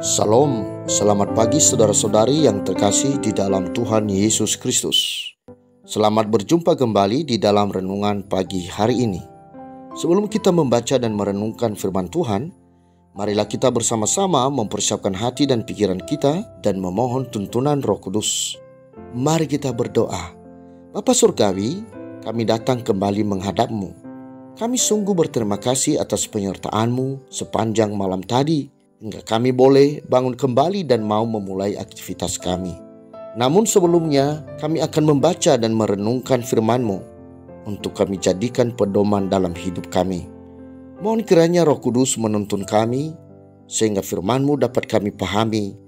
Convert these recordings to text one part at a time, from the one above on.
Salam, selamat pagi saudara-saudari yang terkasih di dalam Tuhan Yesus Kristus. Selamat berjumpa kembali di dalam renungan pagi hari ini. Sebelum kita membaca dan merenungkan firman Tuhan, marilah kita bersama-sama mempersiapkan hati dan pikiran kita dan memohon tuntunan Roh Kudus. Mari kita berdoa. Bapa Surgawi, kami datang kembali menghadap-Mu. Kami sungguh berterima kasih atas penyertaan-Mu sepanjang malam tadi, hingga kami boleh bangun kembali dan mau memulai aktivitas kami. Namun sebelumnya, kami akan membaca dan merenungkan firman-Mu untuk kami jadikan pedoman dalam hidup kami. Mohon kiranya Roh Kudus menuntun kami, sehingga firman-Mu dapat kami pahami.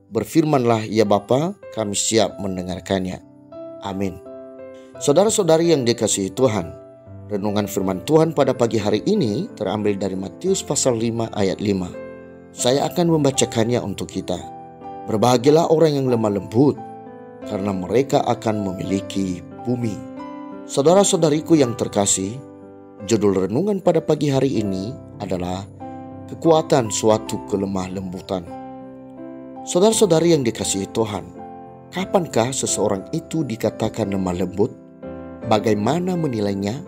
Berfirmanlah ya Bapa, kami siap mendengarkannya. Amin. Saudara-saudari yang dikasihi Tuhan, renungan firman Tuhan pada pagi hari ini terambil dari Matius pasal 5 ayat 5. Saya akan membacakannya untuk kita. Berbahagialah orang yang lemah lembut, karena mereka akan memiliki bumi. Saudara-saudariku yang terkasih, judul renungan pada pagi hari ini adalah kekuatan suatu kelemah lembutan. Saudara-saudari yang dikasihi Tuhan, kapankah seseorang itu dikatakan lemah lembut? Bagaimana menilainya?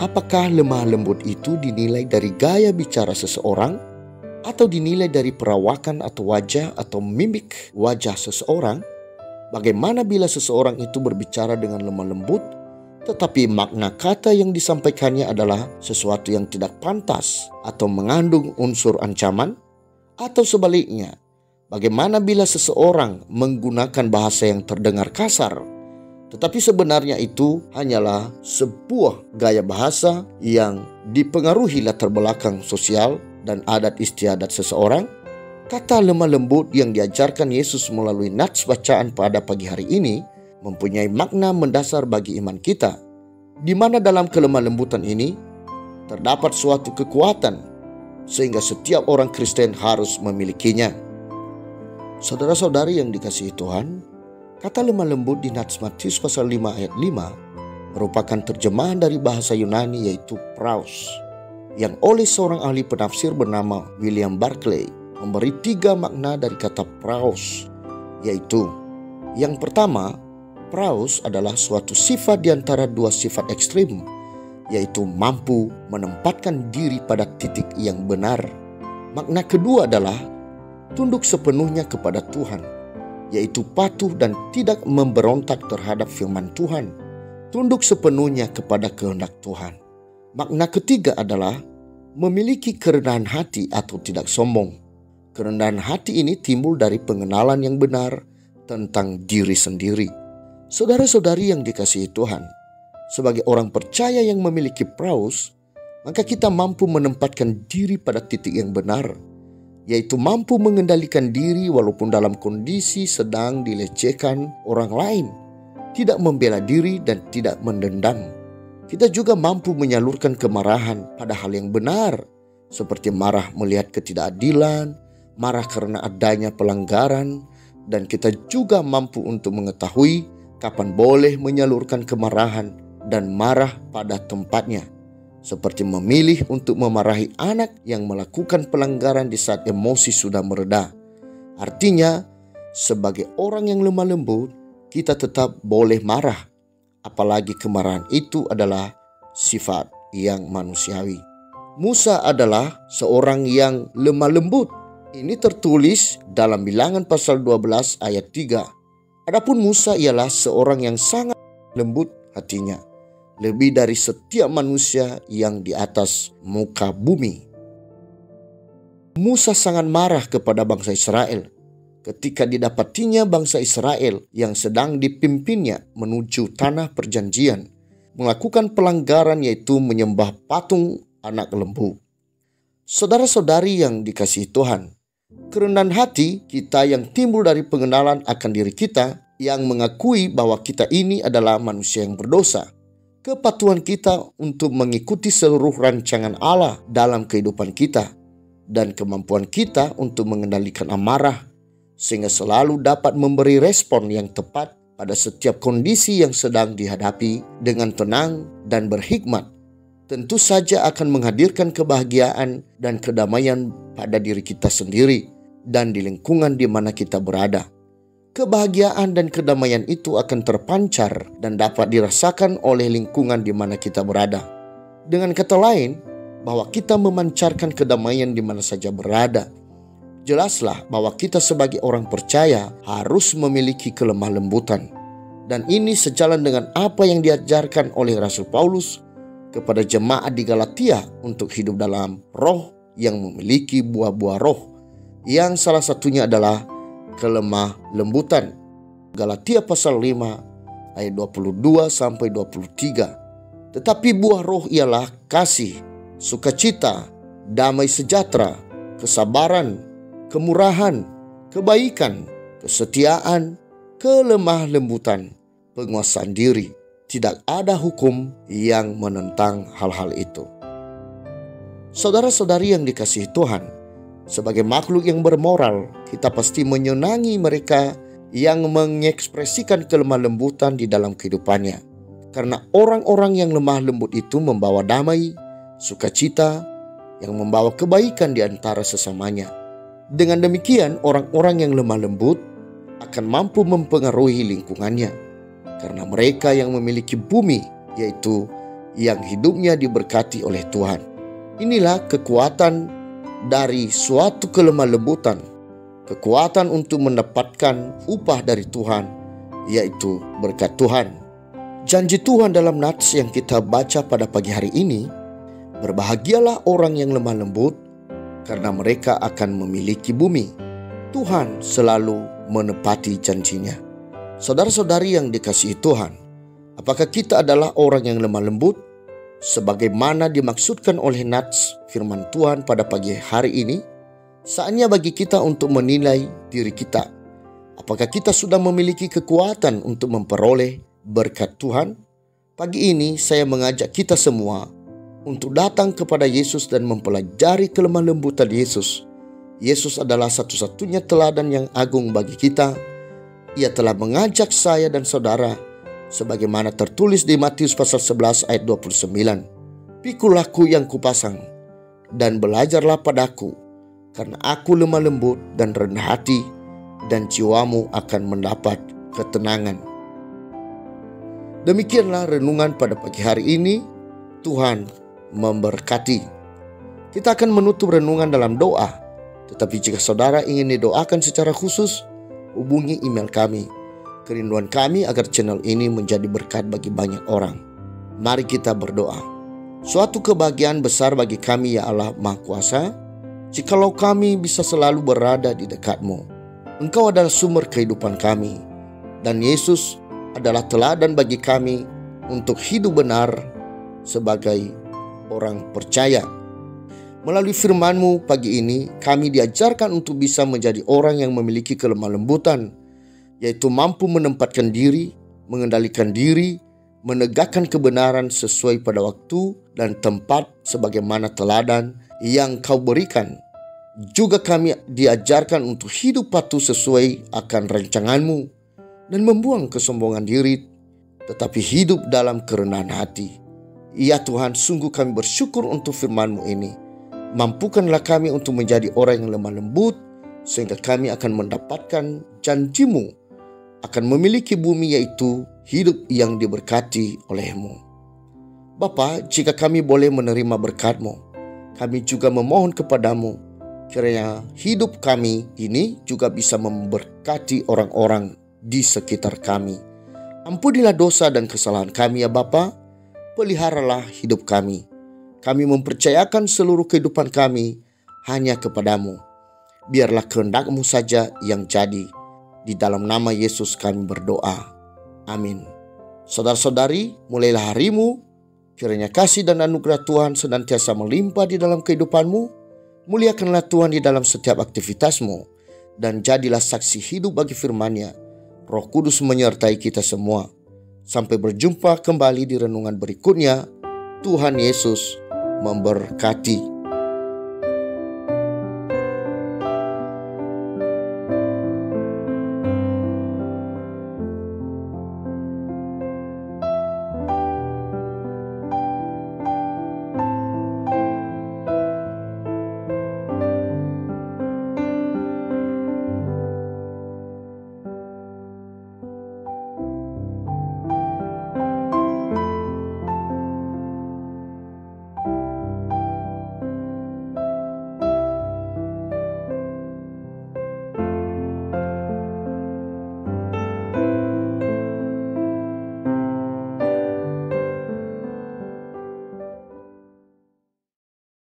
Apakah lemah lembut itu dinilai dari gaya bicara seseorang, atau dinilai dari perawakan atau wajah atau mimik wajah seseorang? Bagaimana bila seseorang itu berbicara dengan lemah lembut, tetapi makna kata yang disampaikannya adalah sesuatu yang tidak pantas atau mengandung unsur ancaman? Atau sebaliknya, bagaimana bila seseorang menggunakan bahasa yang terdengar kasar, tetapi sebenarnya itu hanyalah sebuah gaya bahasa yang dipengaruhi latar belakang sosial dan adat istiadat seseorang? Kata lemah lembut yang diajarkan Yesus melalui nats bacaan pada pagi hari ini mempunyai makna mendasar bagi iman kita, di mana dalam kelemah lembutan ini terdapat suatu kekuatan sehingga setiap orang Kristen harus memilikinya. Saudara-saudari yang dikasihi Tuhan, kata lemah lembut di nats Matius pasal 5 ayat 5 merupakan terjemahan dari bahasa Yunani yaitu praus, yang oleh seorang ahli penafsir bernama William Barclay memberi 3 makna dari kata praus, yaitu yang pertama, praus adalah suatu sifat di antara 2 sifat ekstrim, yaitu mampu menempatkan diri pada titik yang benar. Makna kedua adalah tunduk sepenuhnya kepada Tuhan, yaitu patuh dan tidak memberontak terhadap firman Tuhan, tunduk sepenuhnya kepada kehendak Tuhan. Makna ketiga adalah memiliki kerendahan hati atau tidak sombong. Kerendahan hati ini timbul dari pengenalan yang benar tentang diri sendiri. Saudara-saudari yang dikasihi Tuhan, sebagai orang percaya yang memiliki praus, maka kita mampu menempatkan diri pada titik yang benar, yaitu mampu mengendalikan diri walaupun dalam kondisi sedang dilecehkan orang lain, tidak membela diri dan tidak mendendam. Kita juga mampu menyalurkan kemarahan pada hal yang benar, seperti marah melihat ketidakadilan, marah karena adanya pelanggaran, dan kita juga mampu untuk mengetahui kapan boleh menyalurkan kemarahan dan marah pada tempatnya, seperti memilih untuk memarahi anak yang melakukan pelanggaran di saat emosi sudah mereda. Artinya, sebagai orang yang lemah lembut, kita tetap boleh marah, apalagi kemarahan itu adalah sifat yang manusiawi. Musa adalah seorang yang lemah lembut. Ini tertulis dalam Bilangan pasal 12 ayat 3. Adapun Musa ialah seorang yang sangat lembut hatinya, lebih dari setiap manusia yang di atas muka bumi. Musa sangat marah kepada bangsa Israel ketika didapatinya bangsa Israel yang sedang dipimpinnya menuju tanah perjanjian melakukan pelanggaran, yaitu menyembah patung anak lembu. Saudara-saudari yang dikasihi Tuhan, kerendahan hati kita yang timbul dari pengenalan akan diri kita yang mengakui bahwa kita ini adalah manusia yang berdosa, kepatuhan kita untuk mengikuti seluruh rancangan Allah dalam kehidupan kita, dan kemampuan kita untuk mengendalikan amarah sehingga selalu dapat memberi respon yang tepat pada setiap kondisi yang sedang dihadapi dengan tenang dan berhikmat, tentu saja akan menghadirkan kebahagiaan dan kedamaian pada diri kita sendiri dan di lingkungan di mana kita berada. Kebahagiaan dan kedamaian itu akan terpancar dan dapat dirasakan oleh lingkungan di mana kita berada. Dengan kata lain, bahwa kita memancarkan kedamaian di mana saja berada. Jelaslah bahwa kita sebagai orang percaya harus memiliki kelemah lembutan. Dan ini sejalan dengan apa yang diajarkan oleh Rasul Paulus kepada jemaat di Galatia untuk hidup dalam roh yang memiliki buah-buah roh, yang salah satunya adalah kelemah lembutan. Galatia pasal 5 ayat 22 sampai 23. Tetapi buah roh ialah kasih, sukacita, damai sejahtera, kesabaran, kemurahan, kebaikan, kesetiaan, kelemah lembutan, penguasaan diri. Tidak ada hukum yang menentang hal-hal itu. Saudara-saudari yang dikasihi Tuhan, sebagai makhluk yang bermoral, kita pasti menyenangi mereka yang mengekspresikan kelemah lembutan di dalam kehidupannya. Karena orang-orang yang lemah lembut itu membawa damai, sukacita, yang membawa kebaikan di antara sesamanya. Dengan demikian, orang-orang yang lemah lembut akan mampu mempengaruhi lingkungannya. Karena mereka yang memiliki bumi, yaitu yang hidupnya diberkati oleh Tuhan. Inilah kekuatan dari suatu kelemah lembutan, kekuatan untuk mendapatkan upah dari Tuhan, yaitu berkat Tuhan. Janji Tuhan dalam nats yang kita baca pada pagi hari ini, berbahagialah orang yang lemah lembut, karena mereka akan memiliki bumi. Tuhan selalu menepati janjinya. Saudara-saudari yang dikasihi Tuhan, apakah kita adalah orang yang lemah lembut? Sebagaimana dimaksudkan oleh nats firman Tuhan pada pagi hari ini, saatnya bagi kita untuk menilai diri kita. Apakah kita sudah memiliki kekuatan untuk memperoleh berkat Tuhan? Pagi ini saya mengajak kita semua untuk datang kepada Yesus dan mempelajari kelemah lembutan Yesus. Yesus adalah satu-satunya teladan yang agung bagi kita. Ia telah mengajak saya dan saudara, sebagaimana tertulis di Matius pasal 11 ayat 29. Pikulah yang kupasang dan belajarlah padaku, karena aku lemah lembut dan rendah hati, dan jiwamu akan mendapat ketenangan. Demikianlah renungan pada pagi hari ini. Tuhan memberkati. Kita akan menutup renungan dalam doa. Tetapi jika saudara ingin didoakan secara khusus, hubungi email kami. Kerinduan kami agar channel ini menjadi berkat bagi banyak orang. Mari kita berdoa. Suatu kebahagiaan besar bagi kami ya Allah Maha Kuasa, jikalau kami bisa selalu berada di dekat-Mu. Engkau adalah sumber kehidupan kami, dan Yesus adalah teladan bagi kami untuk hidup benar sebagai orang percaya. Melalui firman-Mu pagi ini, kami diajarkan untuk bisa menjadi orang yang memiliki kelemah lembutan, yaitu mampu menempatkan diri, mengendalikan diri, menegakkan kebenaran sesuai pada waktu dan tempat sebagaimana teladan yang Kau berikan. Juga kami diajarkan untuk hidup patuh sesuai akan rancangan-Mu dan membuang kesombongan diri, tetapi hidup dalam kerendahan hati. Ya Tuhan, sungguh kami bersyukur untuk firman-Mu ini. Mampukanlah kami untuk menjadi orang yang lemah lembut, sehingga kami akan mendapatkan janji-Mu, akan memiliki bumi, yaitu hidup yang diberkati oleh-Mu. Bapa, jika kami boleh menerima berkat-Mu, kami juga memohon kepadamu, kiranya hidup kami ini juga bisa memberkati orang-orang di sekitar kami. Ampunilah dosa dan kesalahan kami ya Bapa, peliharalah hidup kami. Kami mempercayakan seluruh kehidupan kami hanya kepadamu. Biarlah kehendak-Mu saja yang jadi. Di dalam nama Yesus kami berdoa. Amin. Saudara-saudari, mulailah harimu. Kiranya kasih dan anugerah Tuhan senantiasa melimpah di dalam kehidupanmu. Muliakanlah Tuhan di dalam setiap aktivitasmu. Dan jadilah saksi hidup bagi firman-Nya. Roh Kudus menyertai kita semua. Sampai berjumpa kembali di renungan berikutnya. Tuhan Yesus memberkati.